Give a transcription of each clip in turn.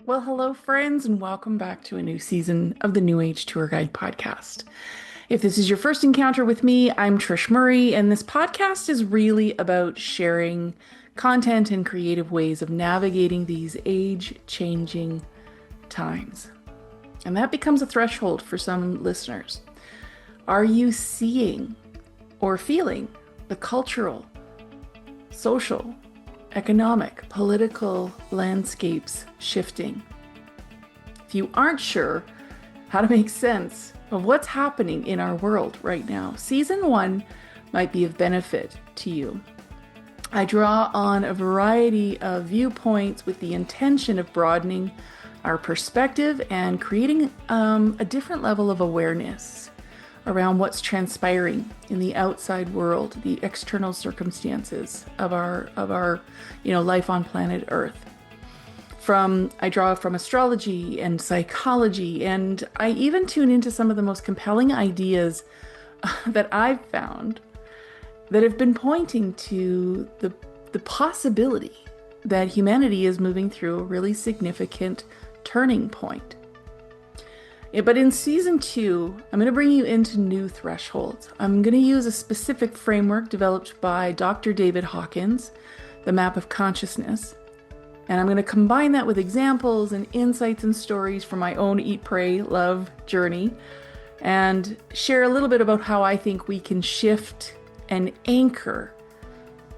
Well, hello, friends, and welcome back to a new season of the New Age Tour Guide podcast. If this is your first encounter with me, I'm Trish Murray, and this podcast is really about sharing content and creative ways of navigating these age-changing times. And that becomes a threshold for some listeners. Are you seeing or feeling the cultural, social, economic, political landscapes shifting? If you aren't sure how to make sense of what's happening in our world right now, season 1 might be of benefit to you. I draw on a variety of viewpoints with the intention of broadening our perspective and creating a different level of awareness around what's transpiring in the outside world, the external circumstances of our life on planet Earth. I draw from astrology and psychology, and I even tune into some of the most compelling ideas that I've found that have been pointing to the possibility that humanity is moving through a really significant turning point. But in season 2, I'm going to bring you into new thresholds. I'm going to use a specific framework developed by Dr. David Hawkins, the map of consciousness. And I'm going to combine that with examples and insights and stories from my own Eat, Pray, Love journey, and share a little bit about how I think we can shift and anchor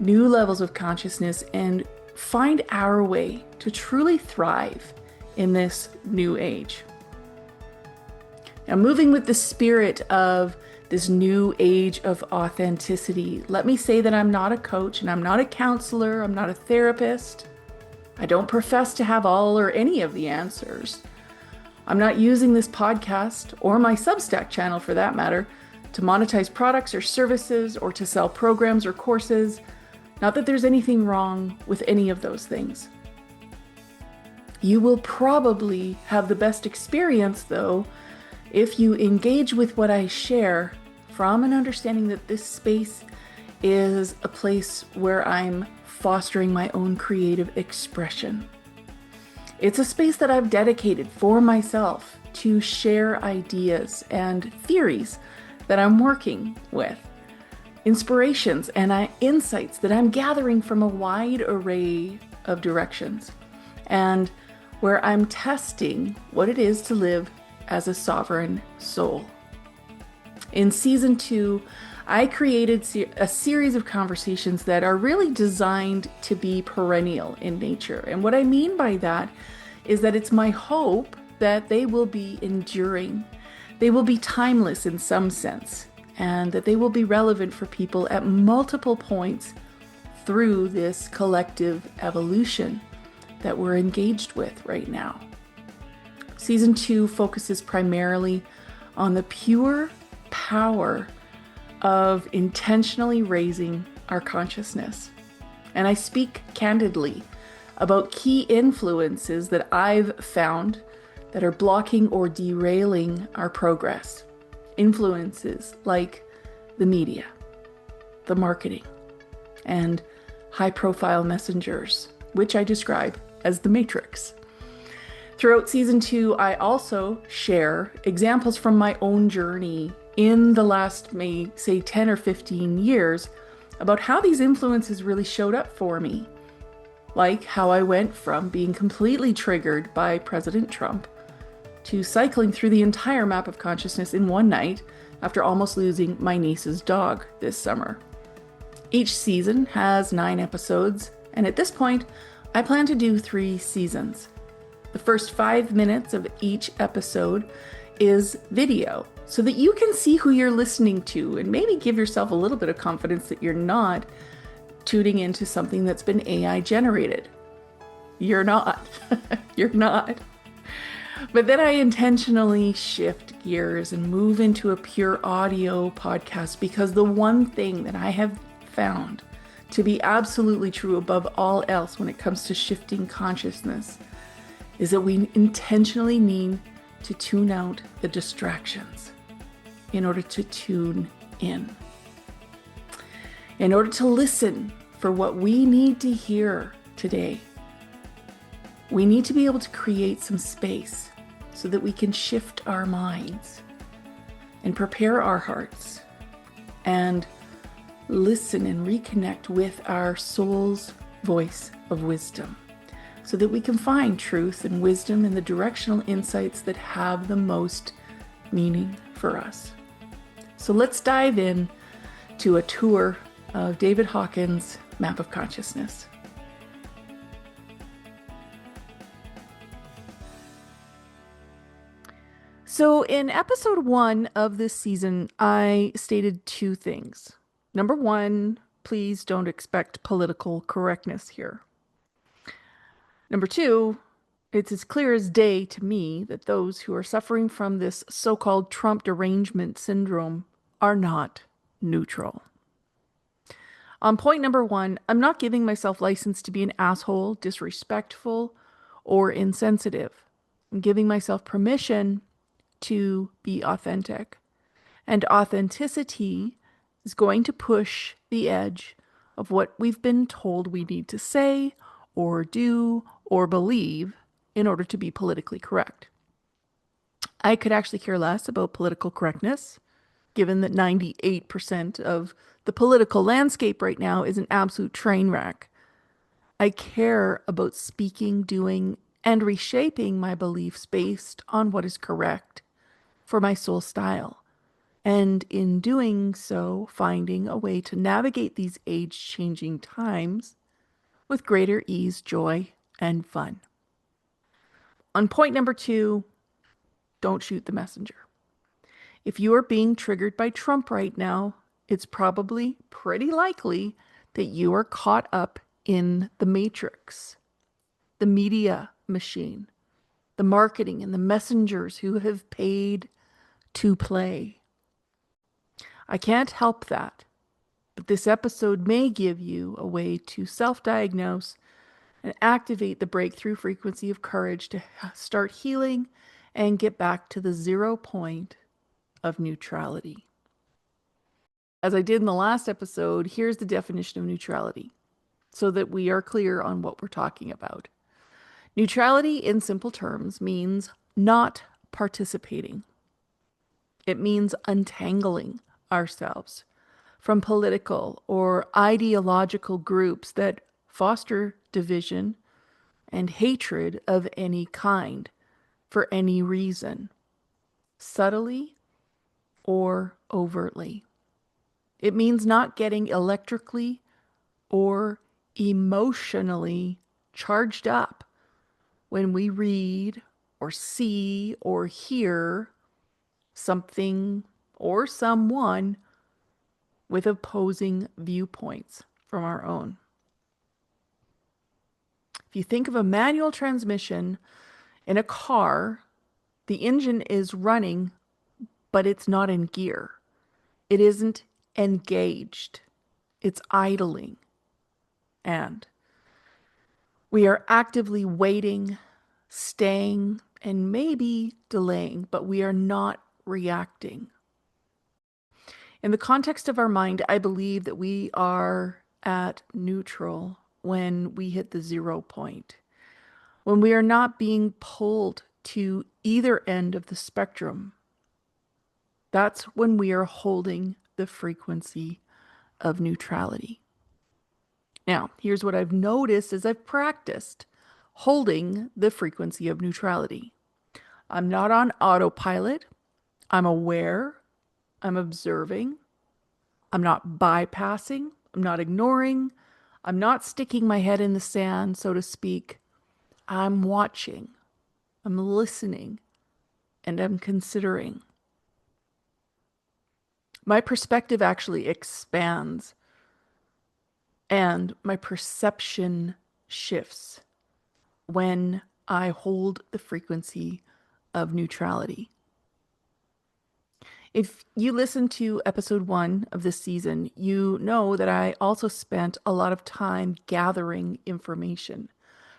new levels of consciousness and find our way to truly thrive in this new age. Now, moving with the spirit of this new age of authenticity, let me say that I'm not a coach and I'm not a counselor, I'm not a therapist. I don't profess to have all or any of the answers. I'm not using this podcast, or my Substack channel for that matter, to monetize products or services or to sell programs or courses. Not that there's anything wrong with any of those things. You will probably have the best experience, though, if you engage with what I share from an understanding that this space is a place where I'm fostering my own creative expression. It's a space that I've dedicated for myself to share ideas and theories that I'm working with, inspirations and insights that I'm gathering from a wide array of directions, and where I'm testing what it is to live as a sovereign soul. In season 2, I created a series of conversations that are really designed to be perennial in nature. And what I mean by that is that it's my hope that they will be enduring. They will be timeless in some sense, and that they will be relevant for people at multiple points through this collective evolution that we're engaged with right now. Season 2 focuses primarily on the pure power of intentionally raising our consciousness. And I speak candidly about key influences that I've found that are blocking or derailing our progress. Influences like the media, the marketing, and high-profile messengers, which I describe as the Matrix. Throughout season 2, I also share examples from my own journey in the last, say, 10 or 15 years about how these influences really showed up for me. Like how I went from being completely triggered by President Trump to cycling through the entire map of consciousness in one night after almost losing my niece's dog this summer. Each season has 9 episodes, and at this point, I plan to do 3 seasons. The first 5 minutes of each episode is video so that you can see who you're listening to and maybe give yourself a little bit of confidence that you're not tuning into something that's been AI generated. You're not. You're not. But then I intentionally shift gears and move into a pure audio podcast because the one thing that I have found to be absolutely true above all else when it comes to shifting consciousness is that we intentionally need to tune out the distractions in order to tune in order to listen for what we need to hear today. We need to be able to create some space so that we can shift our minds and prepare our hearts and listen and reconnect with our soul's voice of wisdom so that we can find truth and wisdom in the directional insights that have the most meaning for us. So let's dive in to a tour of David Hawkins' Map of Consciousness. So in episode 1 of this season, I stated 2 things. Number 1, please don't expect political correctness here. Number 2, it's as clear as day to me that those who are suffering from this so-called Trump derangement syndrome are not neutral. On point number 1, I'm not giving myself license to be an asshole, disrespectful, or insensitive. I'm giving myself permission to be authentic. And authenticity is going to push the edge of what we've been told we need to say or do or believe in order to be politically correct. I could actually care less about political correctness, given that 98% of the political landscape right now is an absolute train wreck. I care about speaking, doing, and reshaping my beliefs based on what is correct for my soul style. And in doing so, finding a way to navigate these age-changing times with greater ease, joy, and fun. On point number 2, don't shoot the messenger. If you are being triggered by Trump right now, it's probably pretty likely that you are caught up in the matrix, the media machine, the marketing and the messengers who have paid to play. I can't help that, but this episode may give you a way to self-diagnose and activate the breakthrough frequency of courage to start healing and get back to the 0 point of neutrality. As I did in the last episode, here's the definition of neutrality so that we are clear on what we're talking about. Neutrality, in simple terms, means not participating. It means untangling ourselves from political or ideological groups that foster division and hatred of any kind for any reason, subtly or overtly. It means not getting electrically or emotionally charged up when we read or see or hear something or someone with opposing viewpoints from our own. If you think of a manual transmission in a car, the engine is running, but it's not in gear. It isn't engaged. It's idling. And we are actively waiting, staying, and maybe delaying, but we are not reacting. In the context of our mind, I believe that we are at neutral when we hit the 0 point, when we are not being pulled to either end of the spectrum. That's when we are holding the frequency of neutrality. Now, here's what I've noticed as I've practiced holding the frequency of neutrality. I'm not on autopilot. I'm aware. I'm observing. I'm not bypassing. I'm not ignoring. I'm not sticking my head in the sand, so to speak. I'm watching. I'm listening. And I'm considering. My perspective actually expands and my perception shifts when I hold the frequency of neutrality. If you listen to episode 1 of this season, you know that I also spent a lot of time gathering information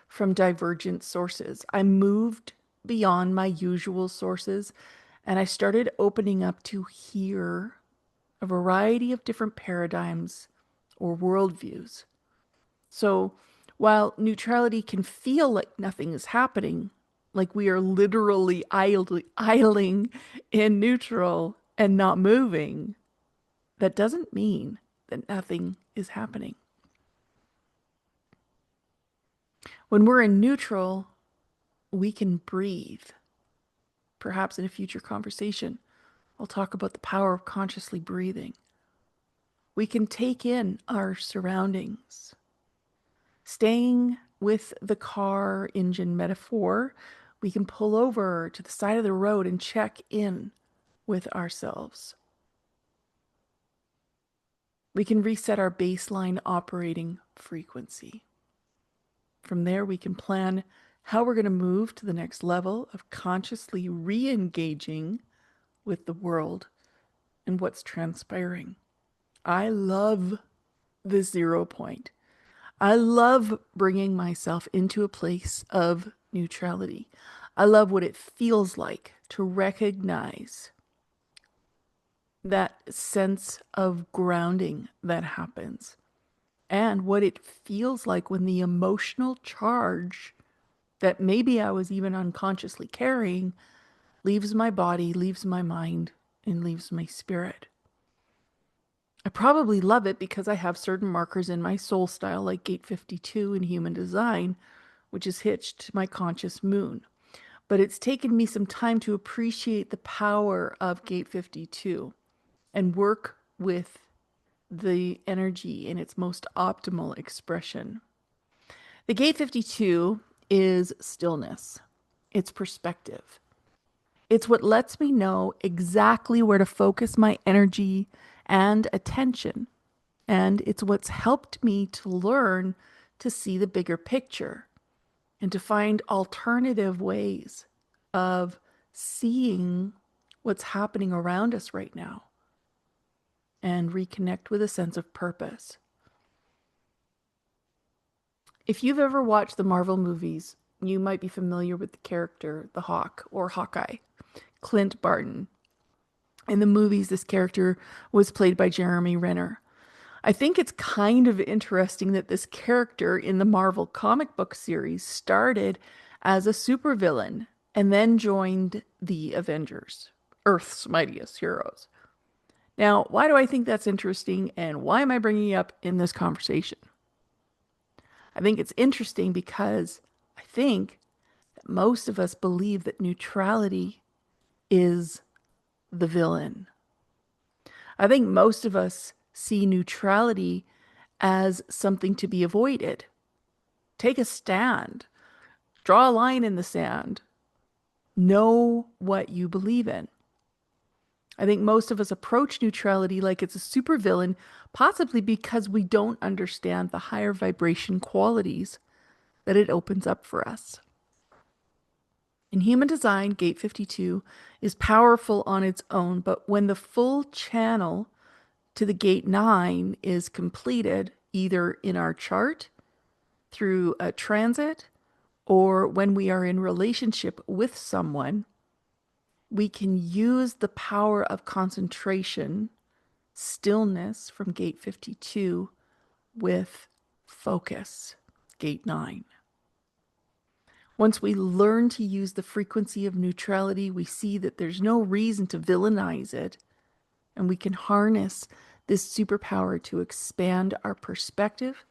from divergent sources. I moved beyond my usual sources and I started opening up to hear a variety of different paradigms or worldviews. So While neutrality can feel like nothing is happening, like we are literally idling in neutral and not moving, that doesn't mean that nothing is happening. When we're in neutral, we can breathe. Perhaps in a future conversation, I'll talk about the power of consciously breathing. We can take in our surroundings. Staying with the car engine metaphor, we can pull over to the side of the road and check in with ourselves. We can reset our baseline operating frequency. From there, we can plan how we're going to move to the next level of consciously re-engaging with the world and what's transpiring. I love the 0 point. I love bringing myself into a place of neutrality. I love what it feels like to recognize that sense of grounding that happens and what it feels like when the emotional charge that maybe I was even unconsciously carrying leaves my body, leaves my mind, and leaves my spirit. I probably love it because I have certain markers in my soul style, like Gate 52 in human design, which is hitched to my conscious moon. But it's taken me some time to appreciate the power of Gate 52 and work with the energy in its most optimal expression. The Gate 52 is stillness, it's perspective. It's what lets me know exactly where to focus my energy and attention. And it's what's helped me to learn to see the bigger picture and to find alternative ways of seeing what's happening around us right now and reconnect with a sense of purpose. If you've ever watched the Marvel movies, you might be familiar with the character, the Hawk or Hawkeye, Clint Barton. In the movies, this character was played by Jeremy Renner. I think it's kind of interesting that this character in the Marvel comic book series started as a supervillain and then joined the Avengers, Earth's mightiest heroes. Now, why do I think that's interesting and why am I bringing it up in this conversation? I think it's interesting because I think that most of us believe that neutrality is the villain. I think most of us see neutrality as something to be avoided. Take a stand, draw a line in the sand, know what you believe in. I think most of us approach neutrality like it's a supervillain, possibly because we don't understand the higher vibration qualities that it opens up for us. In human design, Gate 52 is powerful on its own, but when the full channel to the Gate 9 is completed, either in our chart, through a transit, or when we are in relationship with someone, we can use the power of concentration, stillness from Gate 52 with focus, Gate 9. Once we learn to use the frequency of neutrality, we see that there's no reason to villainize it, and we can harness this superpower to expand our perspective,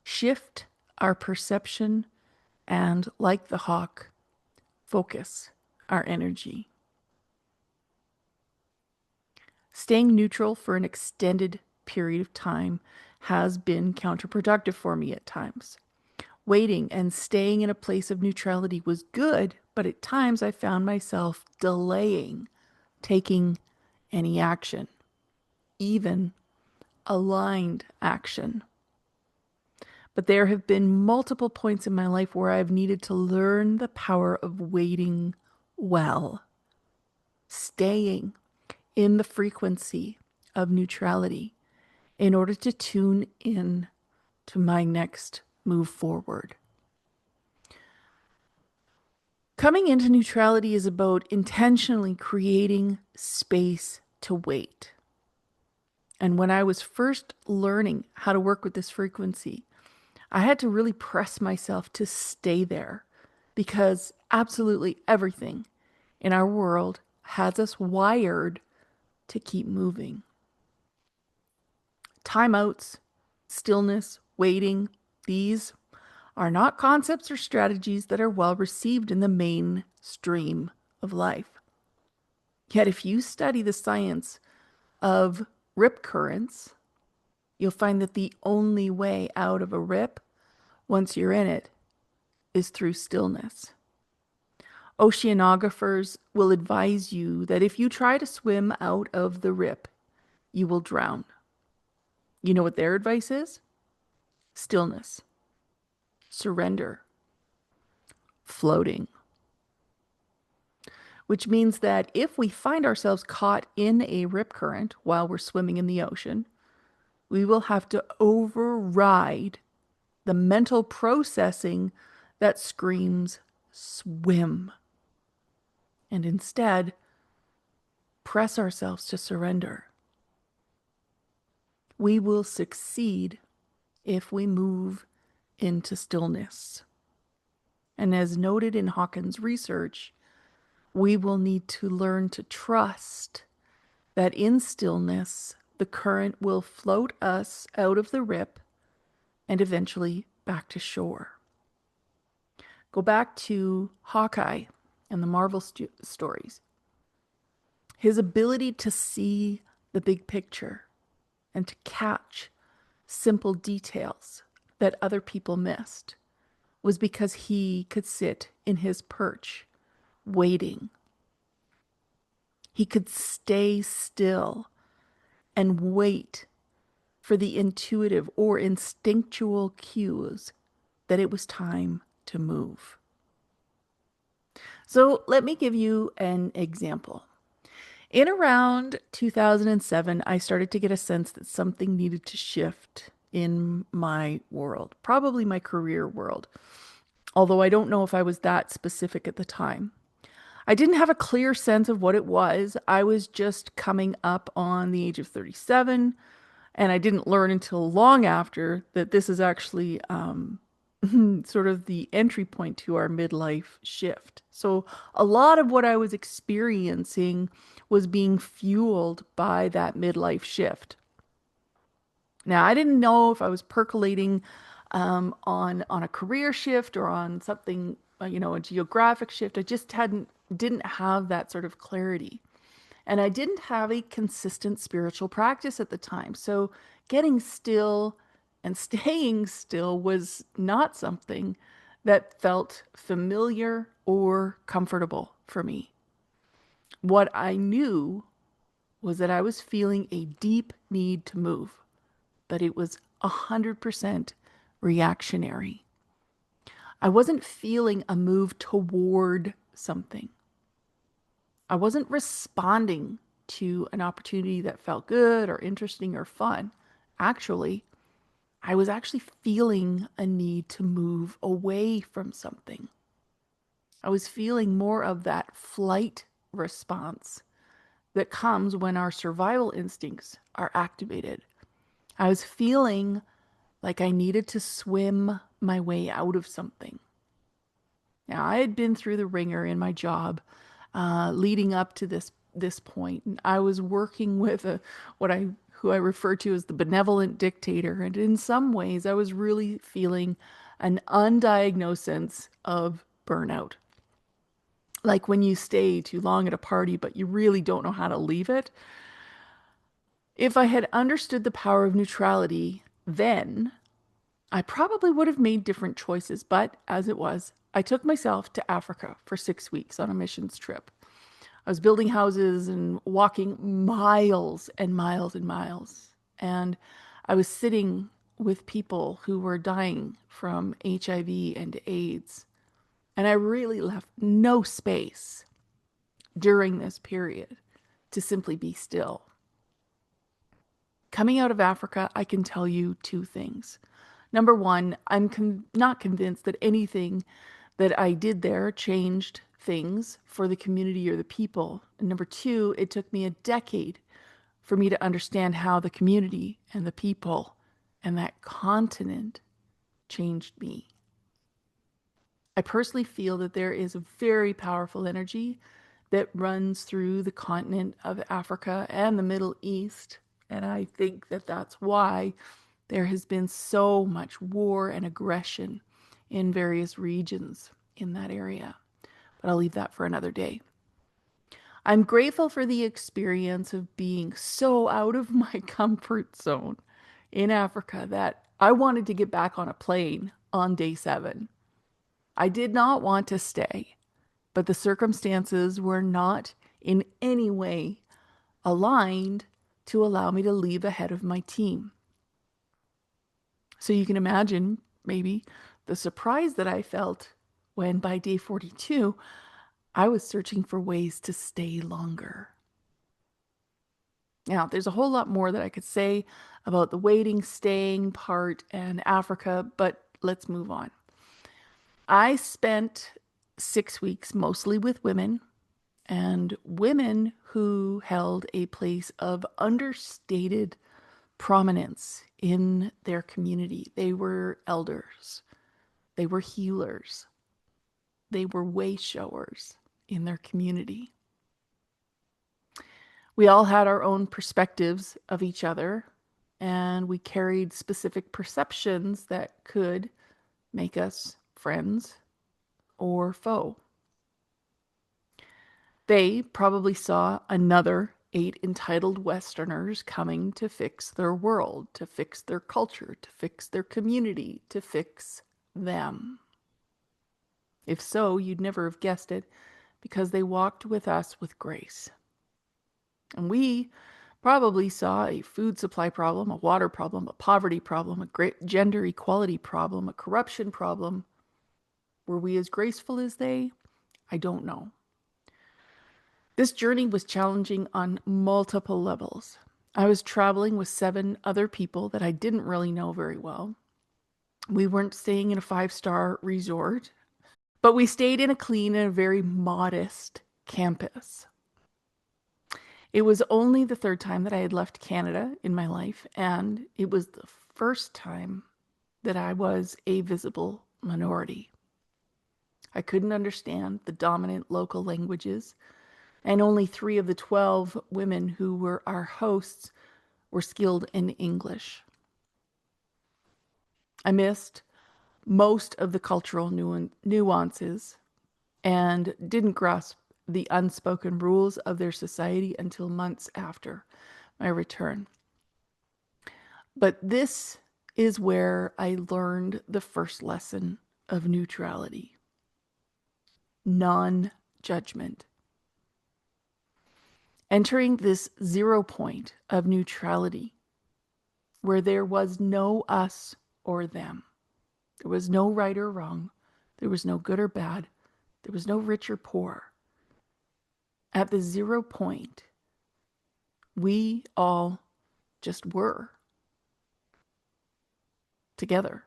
shift our perception, and, like the hawk, focus our energy. Staying neutral for an extended period of time has been counterproductive for me at times. Waiting and staying in a place of neutrality was good, but at times I found myself delaying taking any action, even aligned action. But there have been multiple points in my life where I've needed to learn the power of waiting well, staying in the frequency of neutrality in order to tune in to my next move forward. Coming into neutrality is about intentionally creating space to wait. And when I was first learning how to work with this frequency, I had to really press myself to stay there because absolutely everything in our world has us wired to keep moving. Timeouts, stillness, waiting, these are not concepts or strategies that are well received in the mainstream of life. Yet, if you study the science of rip currents, you'll find that the only way out of a rip, once you're in it, is through stillness. Oceanographers will advise you that if you try to swim out of the rip, you will drown. You know what their advice is? Stillness, surrender, floating. Which means that if we find ourselves caught in a rip current while we're swimming in the ocean, we will have to override the mental processing that screams swim, and instead press ourselves to surrender. We will succeed if we move into stillness. And as noted in Hawkins' research, we will need to learn to trust that in stillness, the current will float us out of the rip and eventually back to shore. Go back to Hawkeye and the Marvel stories. His ability to see the big picture and to catch simple details that other people missed was because he could sit in his perch, waiting. He could stay still and wait for the intuitive or instinctual cues that it was time to move. So let me give you an example. In around 2007, I started to get a sense that something needed to shift in my world, probably my career world, although I don't know if I was that specific at the time. I didn't have a clear sense of what it was. I was just coming up on the age of 37, and I didn't learn until long after that this is actually sort of the entry point to our midlife shift. So a lot of what I was experiencing was being fueled by that midlife shift. Now, I didn't know if I was percolating on a career shift or on something, a geographic shift. I just didn't have that sort of clarity. And I didn't have a consistent spiritual practice at the time. So getting still and staying still was not something that felt familiar or comfortable for me. What I knew was that I was feeling a deep need to move, but it was 100% reactionary. I wasn't feeling a move toward something. I wasn't responding to an opportunity that felt good or interesting or fun. Actually, I was actually feeling a need to move away from something. I was feeling more of that flight response that comes when our survival instincts are activated. I was feeling like I needed to swim my way out of something. Now, I had been through the ringer in my job leading up to this point, and I was working with who I refer to as the benevolent dictator, and in some ways, I was really feeling an undiagnosed sense of burnout. Like when you stay too long at a party, but you really don't know how to leave it. If I had understood the power of neutrality then, I probably would have made different choices, but as it was, I took myself to Africa for 6 weeks on a missions trip. I was building houses and walking miles and miles and miles. And I was sitting with people who were dying from HIV and AIDS. And I really left no space during this period to simply be still. Coming out of Africa, I can tell you two things. Number one, I'm not convinced that anything that I did there changed things for the community or the people. And number two, it took me a decade for me to understand how the community and the people and that continent changed me. I personally feel that there is a very powerful energy that runs through the continent of Africa and the Middle East. And I think that that's why there has been so much war and aggression in various regions in that area. But I'll leave that for another day. I'm grateful for the experience of being so out of my comfort zone in Africa that I wanted to get back on a plane on day 7. I did not want to stay, but the circumstances were not in any way aligned to allow me to leave ahead of my team. So you can imagine maybe the surprise that I felt when by day 42, I was searching for ways to stay longer. Now, there's a whole lot more that I could say about the waiting, staying part and Africa, but let's move on. I spent 6 weeks mostly with women, and women who held a place of understated prominence in their community. They were elders, they were healers, they were way showers in their community. We all had our own perspectives of each other, and we carried specific perceptions that could make us friends or foe. They probably saw another 8 entitled Westerners coming to fix their world, to fix their culture, to fix their community, to fix them. If so, you'd never have guessed it, because they walked with us with grace. And we probably saw a food supply problem, a water problem, a poverty problem, a great gender equality problem, a corruption problem. Were we as graceful as they? I don't know. This journey was challenging on multiple levels. I was traveling with 7 other people that I didn't really know very well. We weren't staying in a 5-star resort, but we stayed in a clean and a very modest campus. It was only the 3rd time that I had left Canada in my life, and it was the first time that I was a visible minority. I couldn't understand the dominant local languages, and only 3 of the 12 women who were our hosts were skilled in English. I missed most of the cultural nuances and didn't grasp the unspoken rules of their society until months after my return. But this is where I learned the first lesson of neutrality: non-judgment. Entering this 0 point of neutrality, where there was no us or them. There was no right or wrong. There was no good or bad. There was no rich or poor. At the 0 point, we all just were together.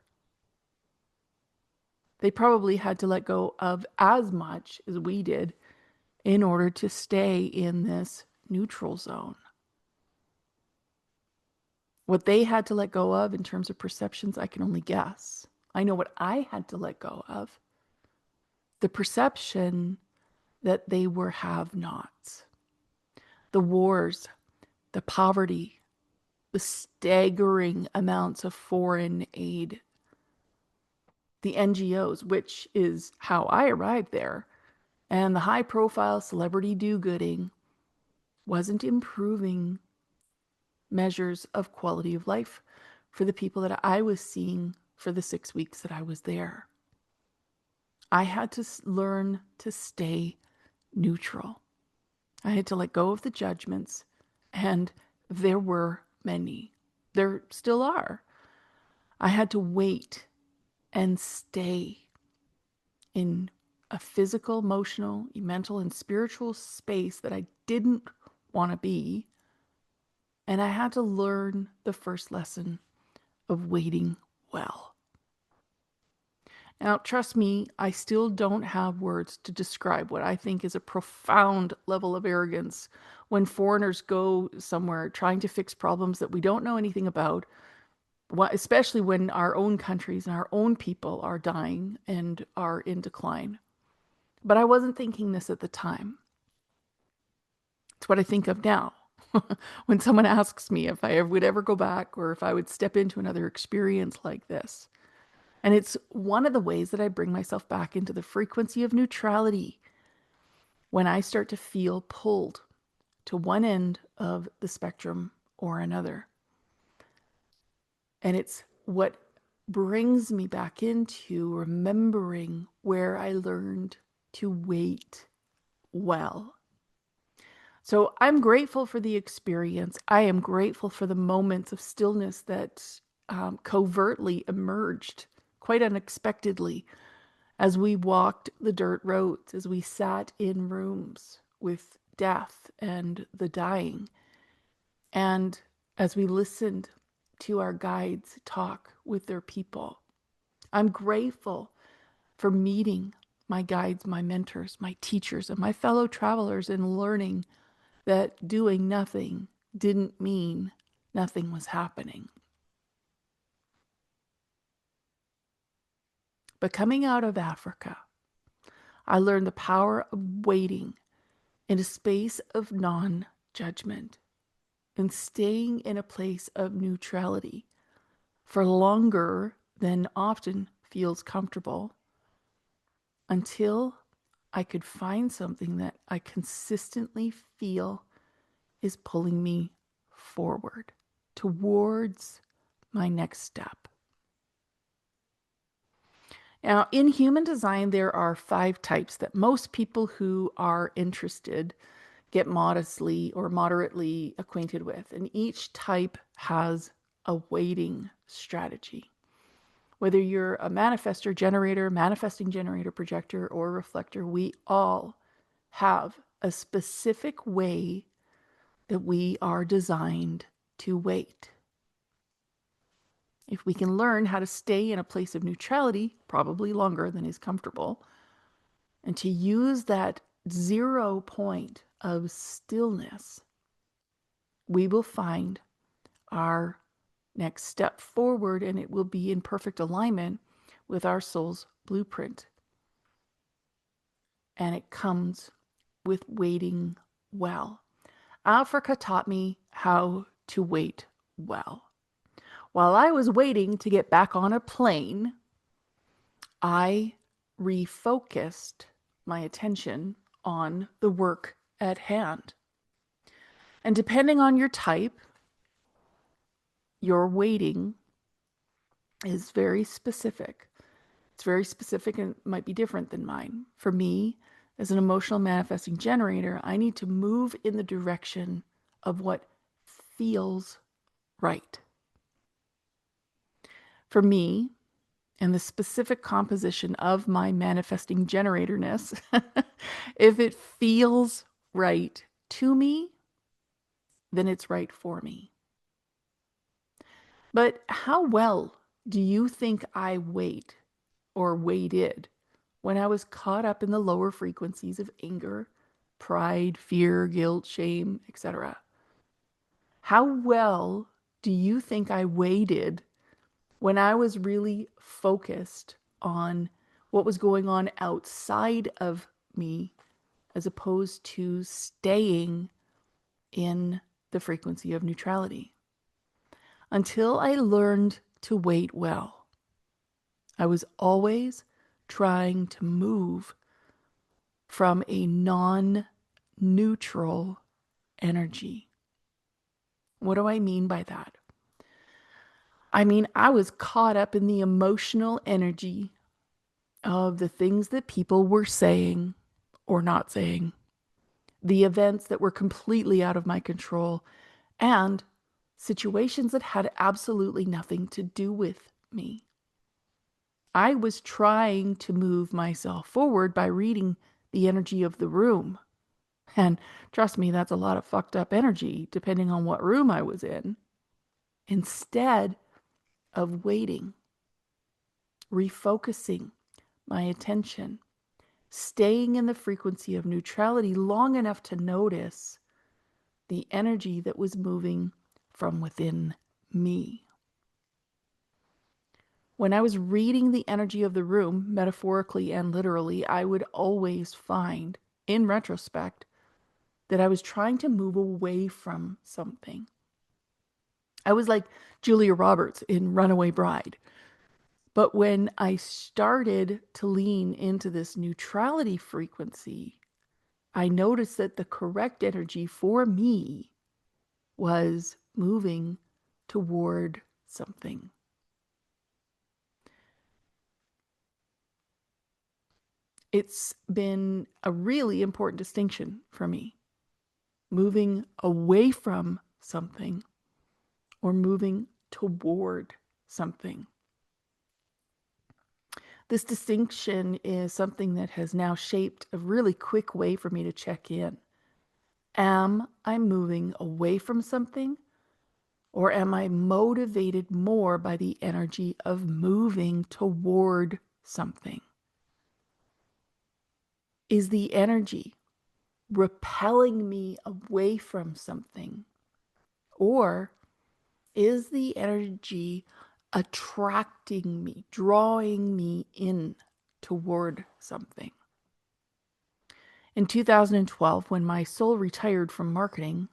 They probably had to let go of as much as we did in order to stay in this neutral zone. What they had to let go of in terms of perceptions, I can only guess. I know what I had to let go of. The perception that they were have-nots. The wars, the poverty, the staggering amounts of foreign aid, the NGOs, which is how I arrived there, and the high-profile celebrity do-gooding wasn't improving measures of quality of life for the people that I was seeing for the 6 weeks that I was there. I had to learn to stay neutral. I had to let go of the judgments, and there were many. There still are. I had to wait and stay in a physical, emotional, mental, and spiritual space that I didn't want to be. And I had to learn the first lesson of waiting well. Now, trust me, I still don't have words to describe what I think is a profound level of arrogance when foreigners go somewhere trying to fix problems that we don't know anything about, especially when our own countries and our own people are dying and are in decline. But I wasn't thinking this at the time. It's what I think of now. When someone asks me if I would ever go back or if I would step into another experience like this. And it's one of the ways that I bring myself back into the frequency of neutrality when I start to feel pulled to one end of the spectrum or another. And it's what brings me back into remembering where I learned to wait well. So I'm grateful for the experience. I am grateful for the moments of stillness that covertly emerged quite unexpectedly as we walked the dirt roads, as we sat in rooms with death and the dying, and as we listened to our guides talk with their people. I'm grateful for meeting my guides, my mentors, my teachers, and my fellow travelers and learning that doing nothing didn't mean nothing was happening. But coming out of Africa, I learned the power of waiting in a space of non-judgment and staying in a place of neutrality for longer than often feels comfortable until I could find something that I consistently feel is pulling me forward towards my next step. Now, in human design, there are 5 types that most people who are interested get modestly or moderately acquainted with. And each type has a waiting strategy. Whether you're a manifestor, generator, manifesting generator, projector, or reflector, we all have a specific way that we are designed to wait. If we can learn how to stay in a place of neutrality, probably longer than is comfortable, and to use that 0 point of stillness, we will find our next step forward, and it will be in perfect alignment with our soul's blueprint. And it comes with waiting well. Africa taught me how to wait well. While I was waiting to get back on a plane, I refocused my attention on the work at hand. And depending on your type, your waiting is very specific. It's very specific and might be different than mine. For me, as an emotional manifesting generator, I need to move in the direction of what feels right. For me, and the specific composition of my manifesting generatorness, if it feels right to me, then it's right for me. But how well do you think I wait or waited when I was caught up in the lower frequencies of anger, pride, fear, guilt, shame, etc.? How well do you think I waited when I was really focused on what was going on outside of me as opposed to staying in the frequency of neutrality? Until I learned to wait well, I was always trying to move from a non-neutral energy. What do I mean by that? I mean, I was caught up in the emotional energy of the things that people were saying or not saying, the events that were completely out of my control, and situations that had absolutely nothing to do with me. I was trying to move myself forward by reading the energy of the room. And trust me, that's a lot of fucked up energy, depending on what room I was in. Instead of waiting, refocusing my attention, staying in the frequency of neutrality long enough to notice the energy that was moving from within me. When I was reading the energy of the room, metaphorically and literally, I would always find, in retrospect, that I was trying to move away from something. I was like Julia Roberts in Runaway Bride. But when I started to lean into this neutrality frequency, I noticed that the correct energy for me was moving toward something. It's been a really important distinction for me. Moving away from something or moving toward something. This distinction is something that has now shaped a really quick way for me to check in. Am I moving away from something, or am I motivated more by the energy of moving toward something? Is the energy repelling me away from something, or is the energy attracting me, drawing me in toward something? In 2012, when my soul retired from marketing,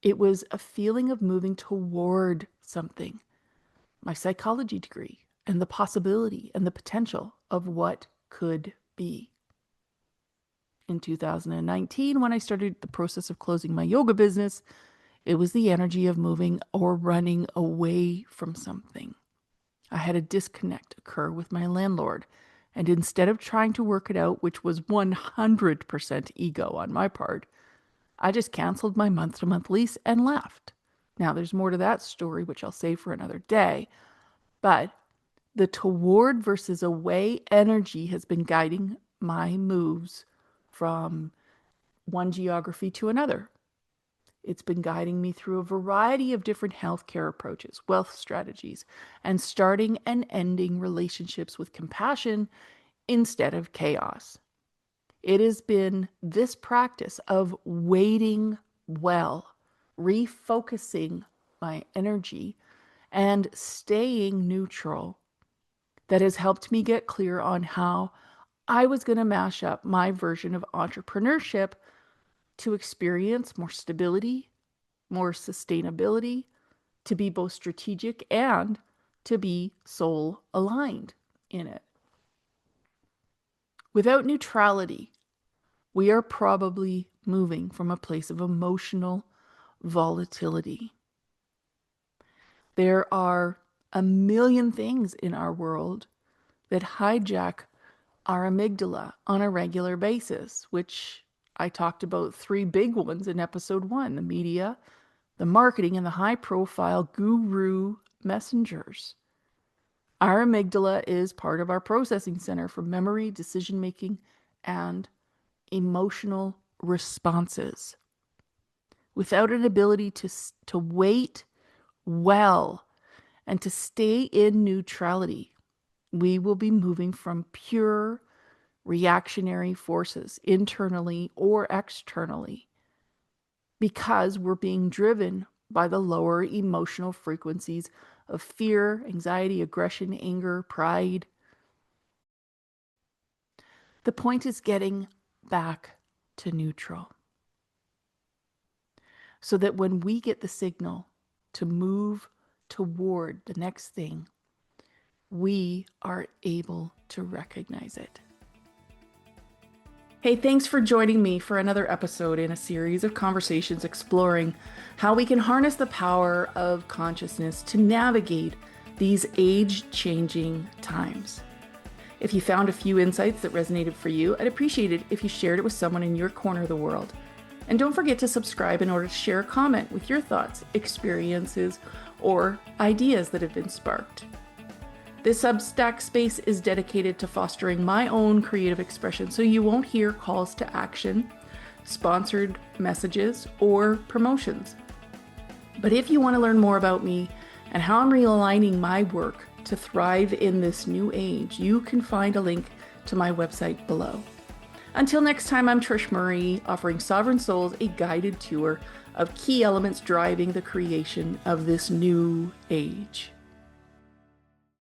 it was a feeling of moving toward something, my psychology degree, and the possibility and the potential of what could be. In 2019, when I started the process of closing my yoga business, it was the energy of moving or running away from something. I had a disconnect occur with my landlord, and instead of trying to work it out, which was 100% ego on my part, I just canceled my month-to-month lease and left. Now, there's more to that story, which I'll save for another day, but the toward versus away energy has been guiding my moves from one geography to another. It's been guiding me through a variety of different healthcare approaches, wealth strategies, and starting and ending relationships with compassion instead of chaos. It has been this practice of waiting well, refocusing my energy, and staying neutral that has helped me get clear on how I was going to mash up my version of entrepreneurship to experience more stability, more sustainability, to be both strategic and to be soul aligned in it. Without neutrality, we are probably moving from a place of emotional volatility. There are a million things in our world that hijack our amygdala on a regular basis, which I talked about 3 big ones in episode 1, the media, the marketing, and the high-profile guru messengers. Our amygdala is part of our processing center for memory, decision-making, and emotional responses. Without an ability to wait well and to stay in neutrality, we will be moving from pure reactionary forces internally or externally because we're being driven by the lower emotional frequencies of fear, anxiety, aggression, anger, pride. The point is getting back to neutral so that when we get the signal to move toward the next thing, we are able to recognize it. Hey, thanks for joining me for another episode in a series of conversations exploring how we can harness the power of consciousness to navigate these age-changing times. If you found a few insights that resonated for you, I'd appreciate it if you shared it with someone in your corner of the world. And don't forget to subscribe in order to share a comment with your thoughts, experiences, or ideas that have been sparked. This Substack space is dedicated to fostering my own creative expression, so you won't hear calls to action, sponsored messages, or promotions. But if you want to learn more about me and how I'm realigning my work to thrive in this new age, you can find a link to my website below. Until next time, I'm Trish Murray, offering Sovereign Souls a guided tour of key elements driving the creation of this new age.